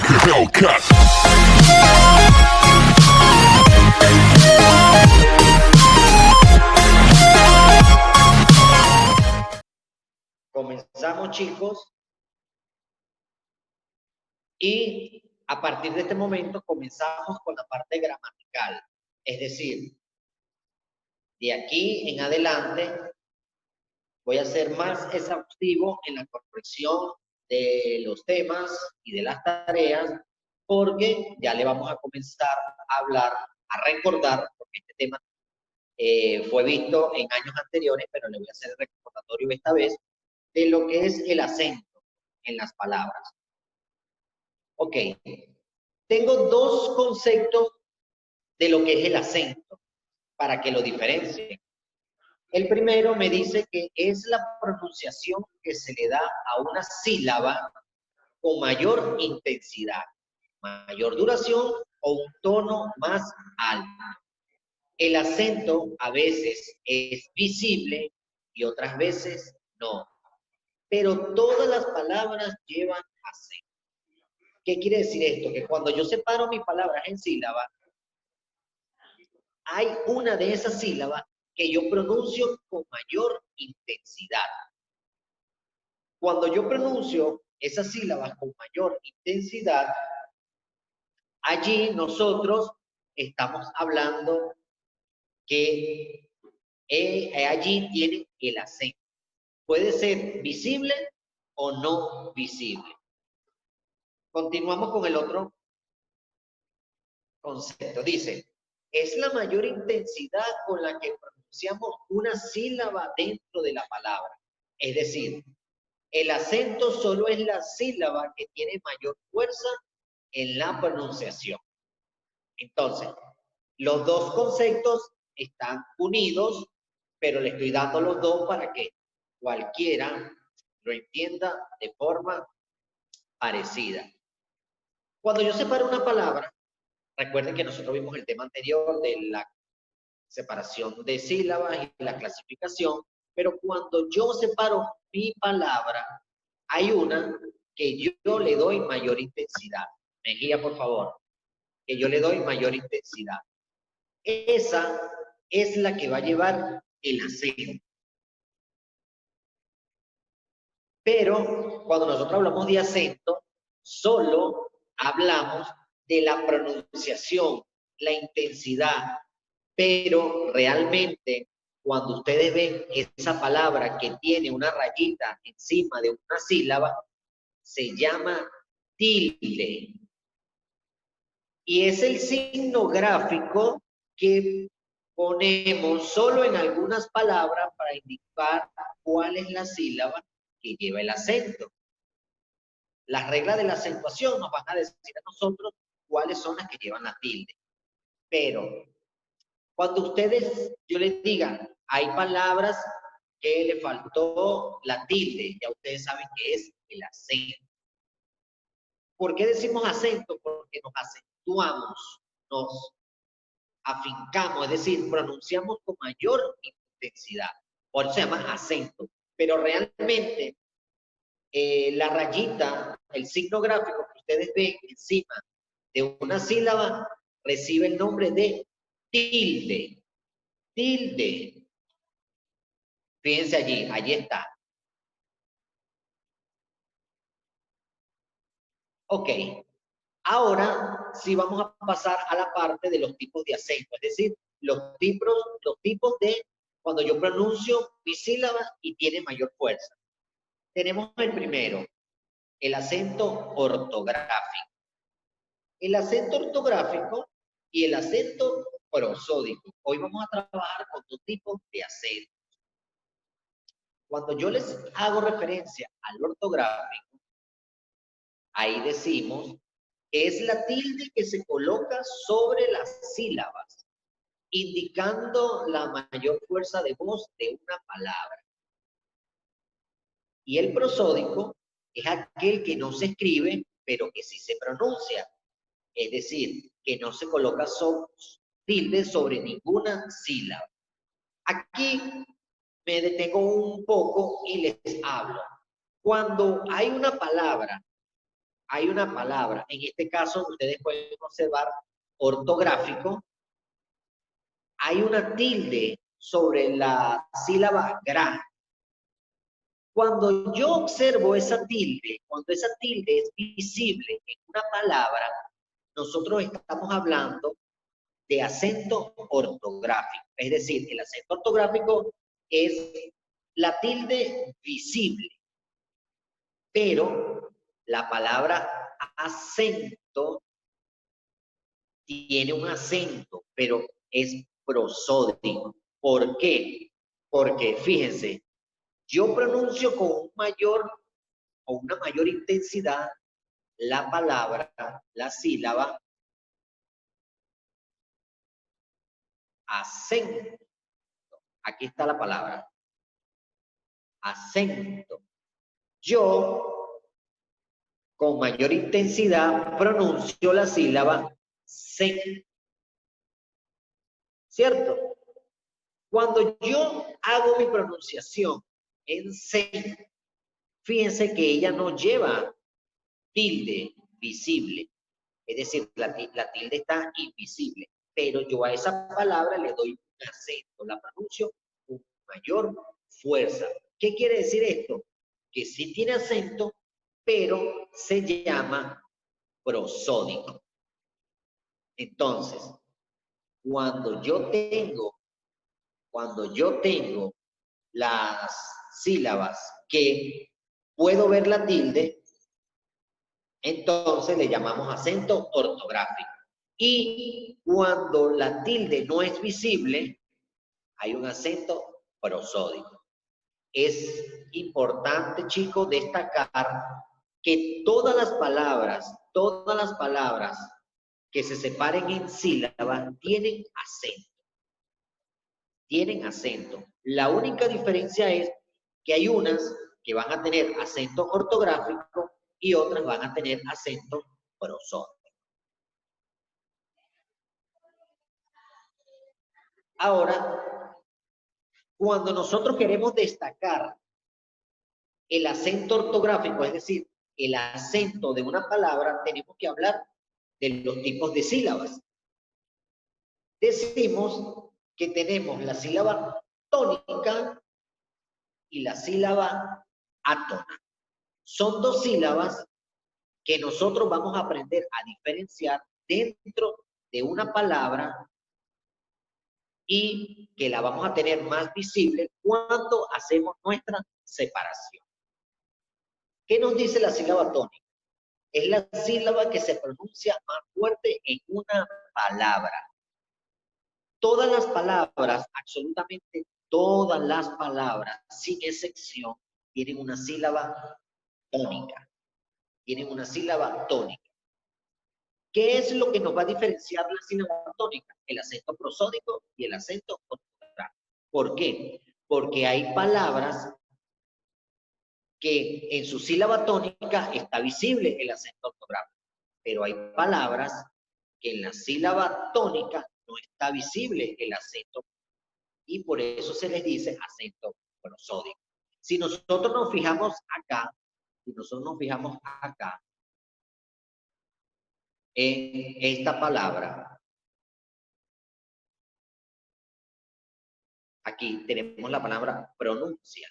like a Hellcat. Comenzamos, chicos, y a partir de este momento comenzamos con la parte gramatical. Es decir, de aquí en adelante voy a ser más exhaustivo en la corrección de los temas y de las tareas, porque ya le vamos a comenzar a hablar, a recordar, porque este tema fue visto en años anteriores, pero le voy a hacer el recordatorio esta vez, de lo que es el acento en las palabras. Ok, tengo dos conceptos de lo que es el acento, para que lo diferencien. El primero me dice que es la pronunciación que se le da a una sílaba con mayor intensidad, mayor duración o un tono más alto. El acento a veces es visible y otras veces no, pero todas las palabras llevan acento. ¿Qué quiere decir esto? Que cuando yo separo mis palabras en sílabas, hay una de esas sílabas que yo pronuncio con mayor intensidad. Cuando yo pronuncio esas sílabas con mayor intensidad, allí nosotros estamos hablando que allí tiene el acento. Puede ser visible o no visible. Continuamos con el otro concepto. Dice, es la mayor intensidad con la que pronunciamos una sílaba dentro de la palabra. Es decir, el acento solo es la sílaba que tiene mayor fuerza en la pronunciación. Entonces, los dos conceptos están unidos, pero le estoy dando los dos para que cualquiera lo entienda de forma parecida. Cuando yo separo una palabra, recuerden que nosotros vimos el tema anterior de la separación de sílabas y la clasificación, pero cuando yo separo mi palabra, hay una que yo le doy mayor intensidad. Mejía, por favor. Que yo le doy mayor intensidad. Esa es la que va a llevar el acento. Pero cuando nosotros hablamos de acento, solo hablamos de la pronunciación, la intensidad. Pero realmente, cuando ustedes ven esa palabra que tiene una rayita encima de una sílaba, se llama tilde. Y es el signo gráfico que ponemos solo en algunas palabras para indicar cuál es la sílaba que lleva el acento. Las reglas de la acentuación nos van a decir a nosotros cuáles son las que llevan la tilde. Pero cuando ustedes, yo les diga, hay palabras que le faltó la tilde, ya ustedes saben que es el acento. ¿Por qué decimos acento? Porque nos acentuamos, nos afincamos, es decir, pronunciamos con mayor intensidad. Por eso se llama acento. Pero realmente la rayita, el signo gráfico que ustedes ven encima de una sílaba, recibe el nombre de tilde. Tilde. Fíjense allí está. Ok. Ahora sí vamos a pasar a la parte de los tipos de acento, es decir, los tipos de cuando yo pronuncio mi sílaba y tiene mayor fuerza. Tenemos el primero, el acento ortográfico. El acento ortográfico y el acento prosódico. Hoy vamos a trabajar con dos tipos de acentos. Cuando yo les hago referencia al ortográfico, ahí decimos que es la tilde que se coloca sobre las sílabas, indicando la mayor fuerza de voz de una palabra. Y el prosódico es aquel que no se escribe, pero que sí se pronuncia. Es decir, que no se coloca tilde sobre ninguna sílaba. Aquí me detengo un poco y les hablo. Cuando hay una palabra hay una palabra, en este caso ustedes pueden observar ortográfico, hay una tilde sobre la sílaba gra. Cuando yo observo esa tilde, cuando esa tilde es visible en una palabra, nosotros estamos hablando de acento ortográfico. Es decir, el acento ortográfico es la tilde visible, pero la palabra acento tiene un acento, pero es prosódico. ¿Por qué? Porque fíjense, yo pronuncio con una mayor intensidad la palabra, la sílaba acento. Aquí está la palabra acento. Yo con mayor intensidad pronuncio la sílaba sen. ¿Cierto? Cuando yo hago mi pronunciación en sen, fíjense que ella no lleva tilde visible. Es decir, la tilde está invisible. Pero yo a esa palabra le doy un acento, la pronuncio con mayor fuerza. ¿Qué quiere decir esto? Que sí tiene acento, pero se llama prosódico. Entonces, cuando yo tengo las sílabas que puedo ver la tilde, entonces le llamamos acento ortográfico. Y cuando la tilde no es visible, hay un acento prosódico. Es importante, chicos, destacar que todas las palabras que se separen en sílabas tienen acento. Tienen acento. La única diferencia es que hay unas que van a tener acento ortográfico y otras van a tener acento prosódico. Ahora, cuando nosotros queremos destacar el acento ortográfico, es decir, el acento de una palabra, tenemos que hablar de los tipos de sílabas. Decimos que tenemos la sílaba tónica y la sílaba átona. Son dos sílabas que nosotros vamos a aprender a diferenciar dentro de una palabra y que la vamos a tener más visible cuando hacemos nuestra separación. ¿Qué nos dice la sílaba tónica? Es la sílaba que se pronuncia más fuerte en una palabra. Todas las palabras, absolutamente todas las palabras, sin excepción, tienen una sílaba tónica. Tienen una sílaba tónica. ¿Qué es lo que nos va a diferenciar la sílaba tónica? El acento prosódico y el acento ortográfico. ¿Por qué? Porque hay palabras que en su sílaba tónica está visible el acento ortográfico, pero hay palabras que en la sílaba tónica no está visible el acento y por eso se les dice acento prosódico. Si nosotros nos fijamos acá, en esta palabra, aquí tenemos la palabra pronuncia,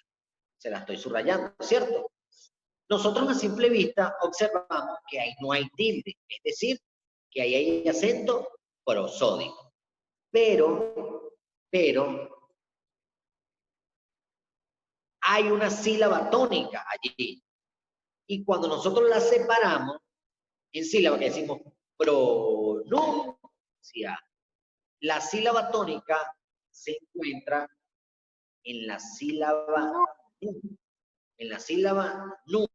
se la estoy subrayando, ¿cierto? Nosotros a simple vista observamos que ahí no hay tilde, es decir, que ahí hay acento prosódico. Pero hay una sílaba tónica allí. Y cuando nosotros la separamos en sílaba, que decimos pronuncia, la sílaba tónica se encuentra en la sílaba nu. En la sílaba nu.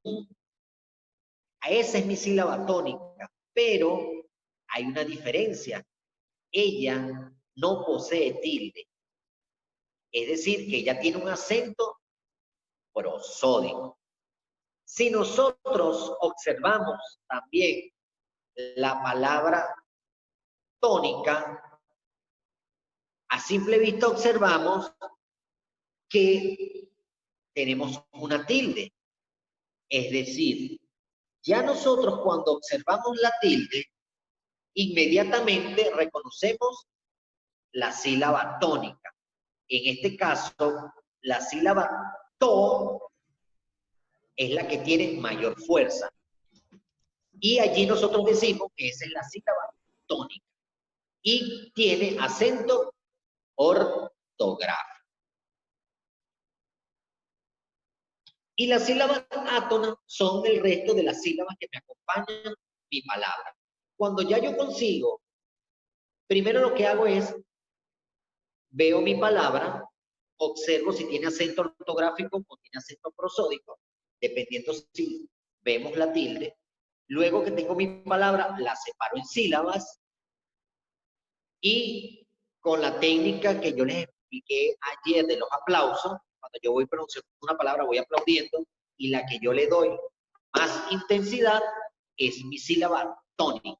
Esa es mi sílaba tónica, pero hay una diferencia. Ella no posee tilde. Es decir, que ella tiene un acento prosódico. Si nosotros observamos también la palabra tónica, a simple vista observamos que tenemos una tilde. Es decir, Ya nosotros cuando observamos la tilde, inmediatamente reconocemos la sílaba tónica. En este caso, la sílaba to es la que tiene mayor fuerza. Y allí nosotros decimos que esa es la sílaba tónica. Y tiene acento ortográfico. Y las sílabas átonas son el resto de las sílabas que me acompañan mi palabra. Cuando ya yo consigo, primero lo que hago es, veo mi palabra, observo si tiene acento ortográfico o tiene acento prosódico, dependiendo si vemos la tilde. Luego que tengo mi palabra, la separo en sílabas y con la técnica que yo les expliqué ayer de los aplausos, cuando yo voy pronunciando una palabra, voy aplaudiendo, y la que yo le doy más intensidad es mi sílaba tónica.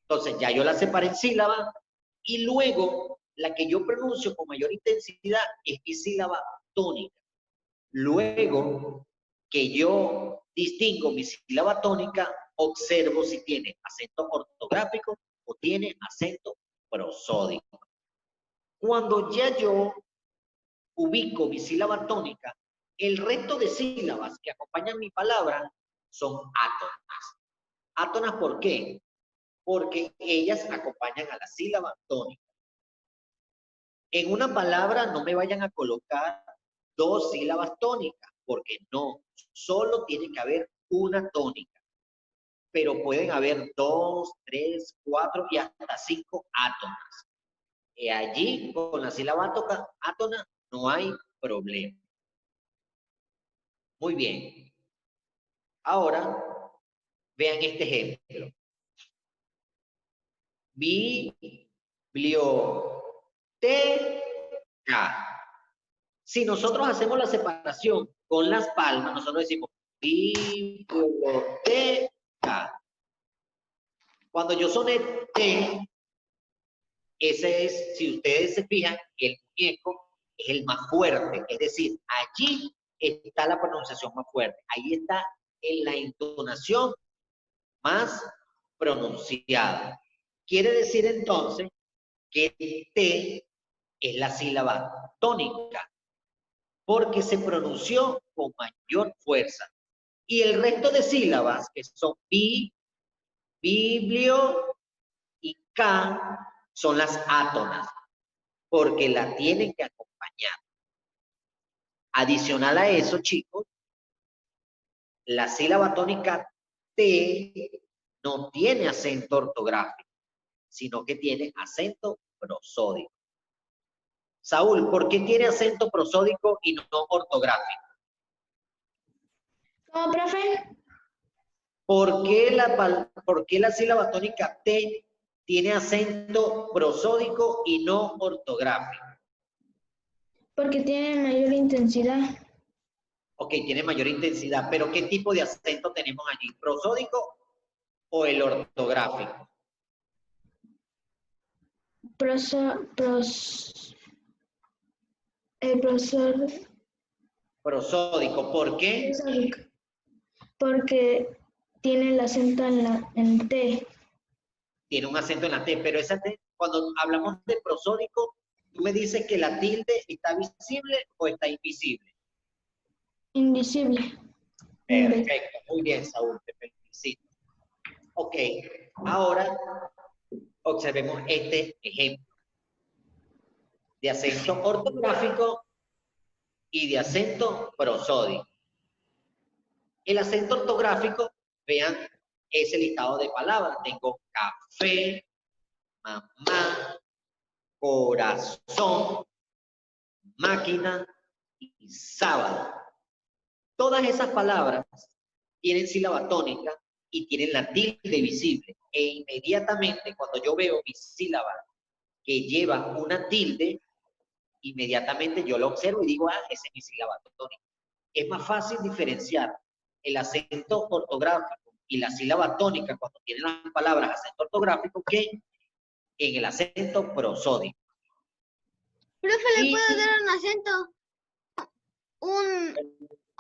Entonces ya yo la separé en sílaba y luego la que yo pronuncio con mayor intensidad es mi sílaba tónica. Luego que yo distingo mi sílaba tónica, observo si tiene acento ortográfico o tiene acento prosódico. Cuando ya yo ubico mi sílaba tónica, el resto de sílabas que acompañan mi palabra son átonas. ¿Átonas por qué? Porque ellas acompañan a la sílaba tónica. En una palabra no me vayan a colocar dos sílabas tónicas, porque no, solo tiene que haber una tónica. Pero pueden haber 2, 3, 4 y hasta 5 átonas. Y allí, con la sílaba átona, no hay problema. Muy bien. Ahora, vean este ejemplo. Biblioteca. Si nosotros hacemos la separación con las palmas, nosotros decimos biblioteca. Cuando yo soné T, ese es, si ustedes se fijan, el muñeco es el más fuerte. Es decir, allí está la pronunciación más fuerte. Ahí está en la entonación más pronunciada. Quiere decir entonces que T es la sílaba tónica, porque se pronunció con mayor fuerza. Y el resto de sílabas, que son bi, biblio y ca, son las átonas, porque la tienen que acompañar. Adicional a eso, chicos, la sílaba tónica T no tiene acento ortográfico, sino que tiene acento prosódico. Saúl, ¿por qué tiene acento prosódico y no ortográfico? ¿Cómo, profe? ¿Por qué la sílaba tónica T tiene acento prosódico y no ortográfico? Porque tiene mayor intensidad. Ok, tiene mayor intensidad, pero ¿qué tipo de acento tenemos allí? ¿Prosódico o el ortográfico? Prosódico, ¿por qué? Porque tiene el acento en T. Tiene un acento en la T, pero esa T, cuando hablamos de prosódico, tú me dices que la tilde está visible o está invisible. Invisible. Perfecto, muy bien, Saúl, te felicito. Ok, ahora observemos este ejemplo de acento ortográfico y de acento prosódico. El acento ortográfico, vean ese listado de palabras. Tengo café, mamá, corazón, máquina y sábado. Todas esas palabras tienen sílaba tónica y tienen la tilde visible. E inmediatamente cuando yo veo mi sílaba que lleva una tilde, inmediatamente yo lo observo y digo, ah, esa es mi sílaba tónica. Es más fácil diferenciar el acento ortográfico y la sílaba tónica cuando tienen las palabras acento ortográfico que en el acento prosódico. Profe, ¿le puedo dar un acento?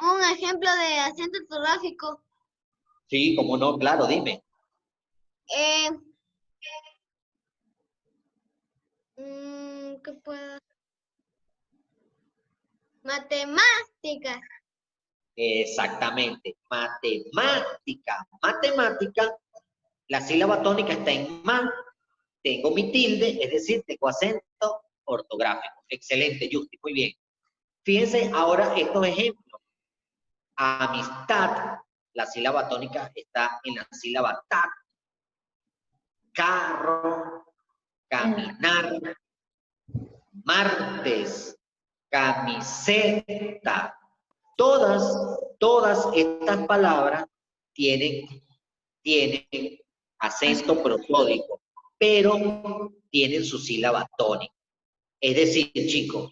Un ejemplo de acento ortográfico. Sí, cómo no, claro, dime. ¿Qué puedo? Matemáticas. Exactamente. Matemática. Matemática. La sílaba tónica está en ma. Tengo mi tilde, es decir, tengo acento ortográfico. Excelente, Justi, muy bien. Fíjense ahora estos ejemplos. Amistad, la sílaba tónica está en la sílaba ta. Carro, caminar, martes, camiseta. Todas estas palabras tienen acento prosódico, pero tienen su sílaba tónica. Es decir, chicos,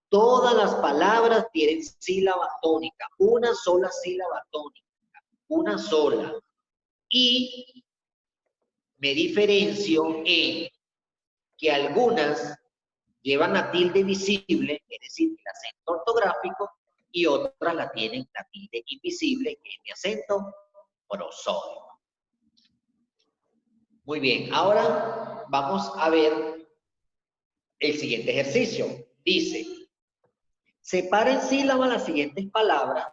todas las palabras tienen sílaba tónica, una sola sílaba tónica, una sola. Y me diferencio en que algunas llevan la tilde visible, es decir, el acento ortográfico, y otras la tienen la tilde invisible, que es mi acento prosódico. Muy bien, ahora vamos a ver el siguiente ejercicio. Dice, separa en sílabas las siguientes palabras,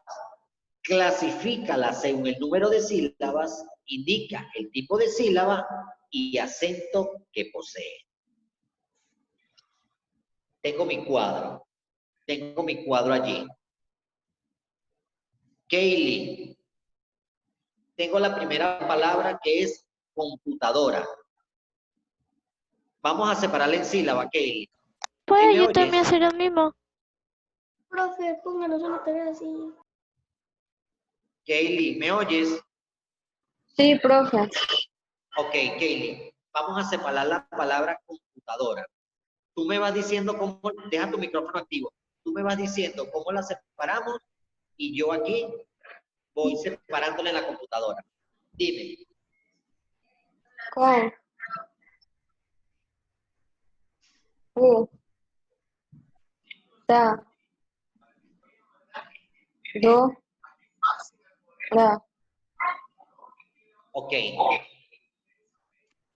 clasifícalas según el número de sílabas, indica el tipo de sílaba y acento que posee. Tengo mi cuadro allí. Kaylee, tengo la primera palabra que es computadora. Vamos a separarla en sílaba, Kaylee. Pues yo también hacer lo mismo. Profe, póngalo solo tarea así. Kaylee, ¿me oyes? Sí, profe. Ok, Kaylee, vamos a separar la palabra computadora. Tú me vas diciendo cómo, deja tu micrófono activo. Tú me vas diciendo cómo la separamos y yo aquí voy separándola en la computadora. Dime. Con. U. Ta. Do. La. Ok.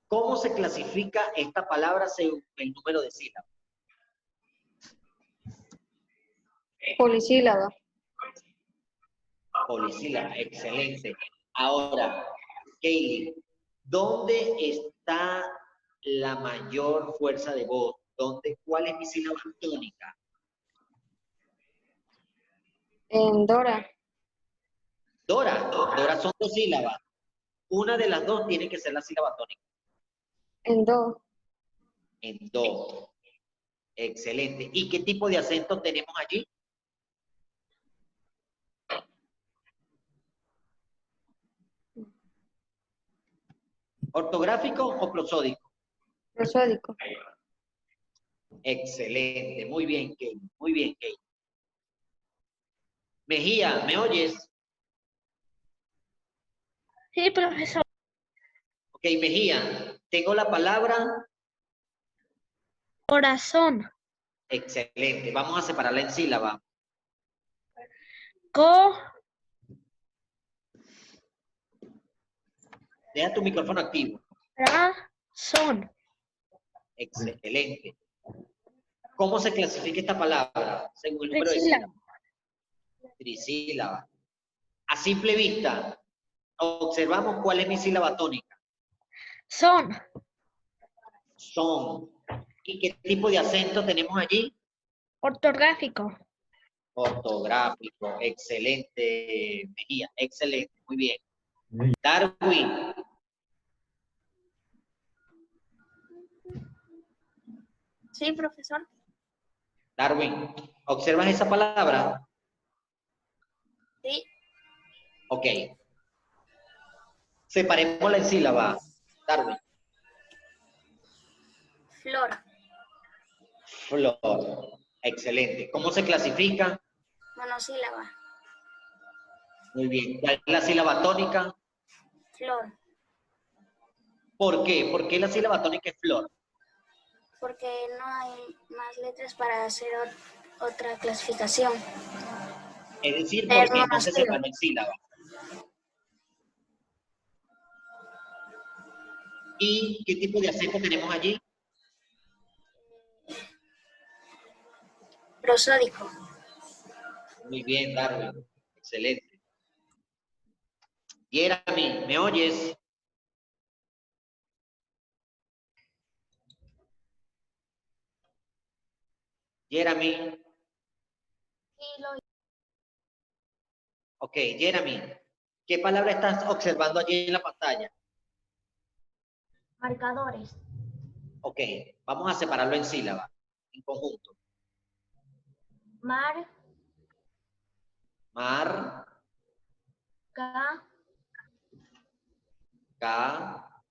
¿Cómo se clasifica esta palabra según el número de sílabas? Polisílaba. Polisílaba, excelente. Ahora, Kaylee, ¿dónde está la mayor fuerza de voz? ¿Cuál es mi sílaba tónica? En Dora. Dora son dos sílabas. Una de las dos tiene que ser la sílaba tónica. En Do. En do. Excelente. ¿Y qué tipo de acento tenemos allí? ¿Ortográfico o prosódico? Prosódico. Excelente. Muy bien, Kate. Muy bien, Kate. Mejía, ¿me oyes? Sí, profesor. Ok, Mejía. Tengo la palabra. Corazón. Excelente. Vamos a separarla en sílaba. Co. Deja tu micrófono activo. Razón. Excelente. ¿Cómo se clasifica esta palabra? Según el número de sílabas. Trisílaba. A simple vista, observamos cuál es mi sílaba tónica. Son. Son. ¿Y qué tipo de acento tenemos allí? Ortográfico. Ortográfico. Excelente, Mejía. Excelente. Muy bien. Darwin. Sí, profesor. Darwin, ¿observas esa palabra? Sí. Ok. Separémosla en sílaba. Darwin. Flor. Flor. Excelente. ¿Cómo se clasifica? Monosílaba. Muy bien. ¿Cuál es la sílaba tónica? Flor. ¿Por qué? ¿Por qué la sílaba tónica es flor? Porque no hay más letras para hacer otra clasificación. Es decir, Es porque no se monosílaba. separó en sílaba. ¿Y qué tipo de acento tenemos allí? Prosódico. Muy bien, Darwin. Excelente. Jeremy, ¿me oyes? Jeremy. Ok, Jeremy, ¿qué palabra estás observando allí en la pantalla? Marcadores. Ok, vamos a separarlo en sílabas, en conjunto. Mar, Mar, ca, ca,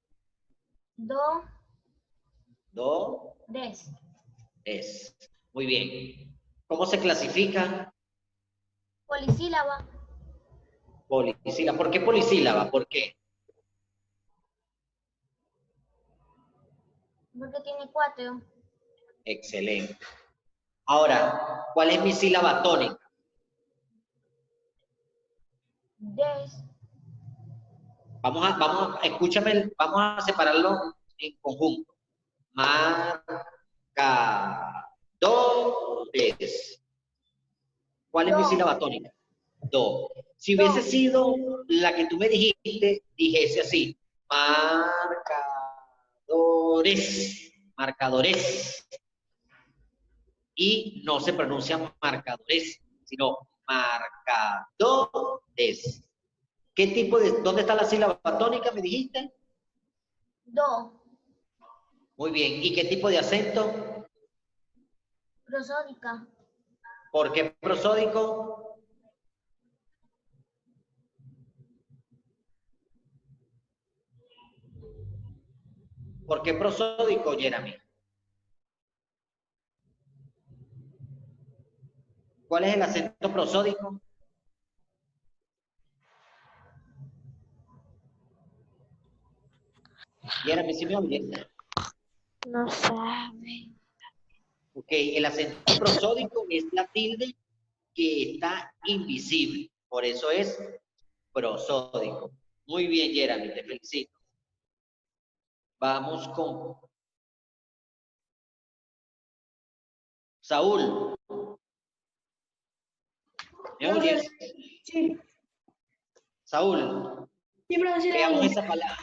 do, do, des. es. Muy bien. ¿Cómo se clasifica? Polisílaba. Polisílaba. ¿Por qué polisílaba? ¿Por qué? Porque tiene 4. Excelente. Ahora, ¿cuál es mi sílaba tónica? Des. Escúchame, vamos a separarlo en conjunto. Marcadores. ¿Cuál es mi Do. sílaba tónica? Do. Si Do. hubiese sido la que tú me dijiste, dijese así. Marcadores. Marcadores. Y no se pronuncia marcadores, sino marcadores. ¿Qué tipo de, dónde está la sílaba tónica, me dijiste? Do. Muy bien. ¿Y qué tipo de acento? Prosódica. ¿Por qué prosódico? ¿Por qué prosódico, Jeremy? ¿Cuál es el acento prosódico? Jeremy, ¿sí me oyes? No sabe. Ok, el acento prosódico es la tilde que está invisible. Por eso es prosódico. Muy bien, Jeremy, te felicito. Vamos con Saúl. ¿Me oyes? Sí. Saúl, Sí, profesor. veamos esa palabra.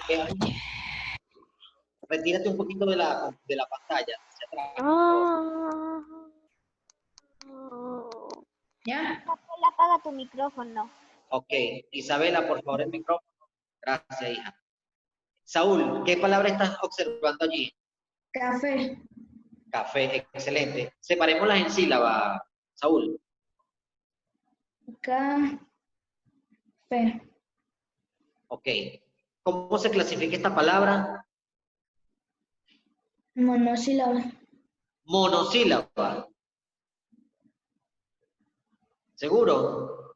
Retírate un poquito de la pantalla. Hacia atrás, por favor. Ah. ¿Ya? Rafael, apaga tu micrófono. Ok, Isabela, por favor, el micrófono. Gracias, hija. Saúl, ¿qué palabra estás observando allí? Café. Café, excelente. Separémoslas en sílaba, Saúl. Café. Ok. ¿Cómo se clasifica esta palabra? Monosílaba. Monosílaba. ¿Seguro?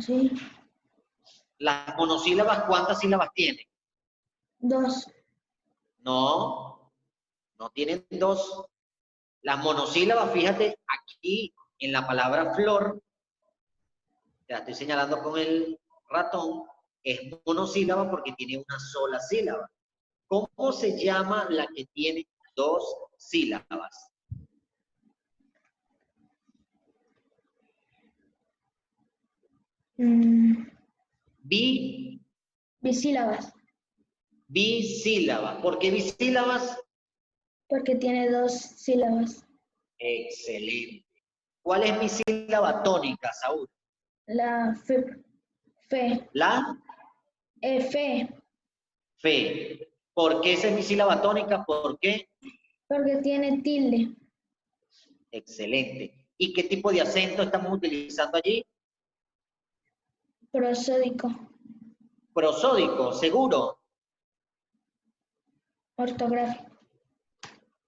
Sí. Las monosílabas, ¿cuántas sílabas tienen? 2. No, no tienen dos. Las monosílabas, fíjate, aquí en la palabra flor, te la estoy señalando con el ratón, es monosílaba porque tiene una sola sílaba. ¿Cómo se llama la que tiene dos sílabas? Bisílabas. Bisílaba. ¿Por qué bisílabas? Porque tiene 2 sílabas. Excelente. ¿Cuál es mi sílaba tónica, Saúl? La fe. Fe. La Fe. fe. ¿Por qué esa es mi sílaba tónica? ¿Por qué? Porque tiene tilde. Excelente. ¿Y qué tipo de acento estamos utilizando allí? Prosódico. Prosódico, seguro. Ortográfico.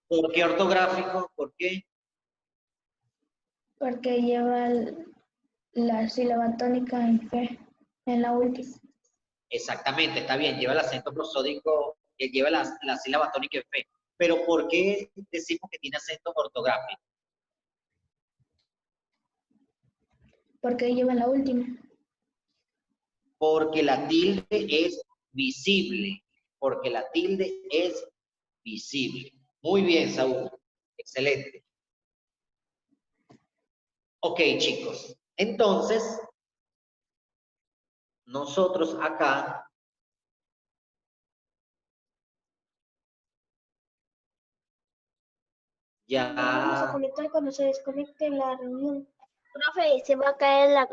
¿Por qué ortográfico? ¿Por qué? Porque lleva la sílaba tónica en fe. En la última. Exactamente, está bien, lleva el acento prosódico, lleva la sílaba tónica en fe. Pero ¿por qué decimos que tiene acento ortográfico? Porque lleva en la última. Porque la tilde es visible, porque la tilde es visible. Muy bien, Saúl. Excelente. Ok, chicos. Entonces, nosotros acá ya... Vamos a conectar cuando se desconecte la reunión. Profe, se va a caer la